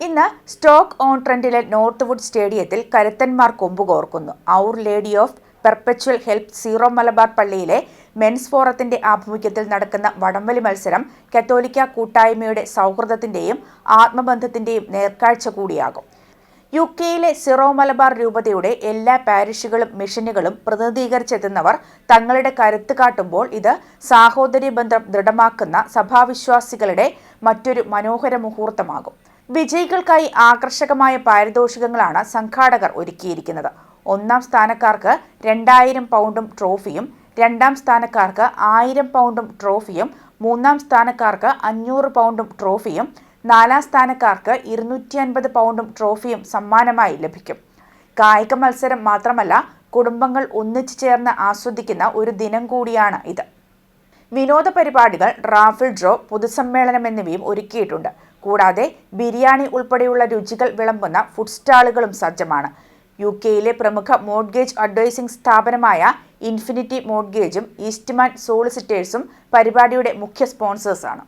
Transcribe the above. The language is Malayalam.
ഇന്ന് സ്റ്റോക്ക് ഓൺ ട്രെൻഡിലെ നോർത്ത് സ്റ്റേഡിയത്തിൽ കരുത്തന്മാർ കൊമ്പുകോർക്കുന്നു. Our lady of perpetual help Syro Malabar പള്ളിയിലെ മെൻസ് ഫോറത്തിന്റെ ആഭിമുഖ്യത്തിൽ നടക്കുന്ന വടംവലി മത്സരം കത്തോലിക്ക കൂട്ടായ്മയുടെ സൗഹൃദത്തിന്റെയും ആത്മബന്ധത്തിന്റെയും നേർക്കാഴ്ച കൂടിയാകും. യുകെയിലെ സിറോ മലബാർ രൂപതയുടെ എല്ലാ പാരിഷുകളും മിഷനുകളും പ്രതിനിധീകരിച്ചെത്തുന്നവർ തങ്ങളുടെ കരുത്ത് കാട്ടുമ്പോൾ ഇത് സാഹോദര്യബന്ധം ദൃഢമാക്കുന്ന സഭാവിശ്വാസികളുടെ മറ്റൊരു മനോഹര മുഹൂർത്തമാകും. വിജയികൾക്കായി ആകർഷകമായ പാരിതോഷികങ്ങളാണ് സംഘാടകർ ഒരുക്കിയിരിക്കുന്നത്. ഒന്നാം സ്ഥാനക്കാർക്ക് 2000 പൗണ്ടും ട്രോഫിയും, രണ്ടാം സ്ഥാനക്കാർക്ക് 1000 പൗണ്ടും ട്രോഫിയും, മൂന്നാം സ്ഥാനക്കാർക്ക് 500 പൗണ്ടും ട്രോഫിയും, നാലാം സ്ഥാനക്കാർക്ക് 250 പൗണ്ടും ട്രോഫിയും സമ്മാനമായി ലഭിക്കും. കായിക മത്സരം മാത്രമല്ല, കുടുംബങ്ങൾ ഒന്നിച്ചു ചേർന്ന് ആസ്വദിക്കുന്ന ഒരു ദിനം കൂടിയാണ് ഇത്. വിനോദ പരിപാടികൾ, റാഫിൾ ഡ്രോ, പൊതുസമ്മേളനം എന്നിവയും ഒരുക്കിയിട്ടുണ്ട്. കൂടാതെ ബിരിയാണി ഉൾപ്പെടെയുള്ള രുചികൾ വിളമ്പുന്ന ഫുഡ് സ്റ്റാളുകളും സജ്ജമാണ്. യുകെയിലെ പ്രമുഖ മോർട്ട്ഗേജ് അഡ്വൈസിംഗ് സ്ഥാപനമായ ഇൻഫിനിറ്റി മോർട്ട്ഗേജും ഈസ്റ്റ്മാൻ സോളിസിറ്റേഴ്സും പരിപാടിയുടെ മുഖ്യ സ്പോൺസേഴ്സാണ്.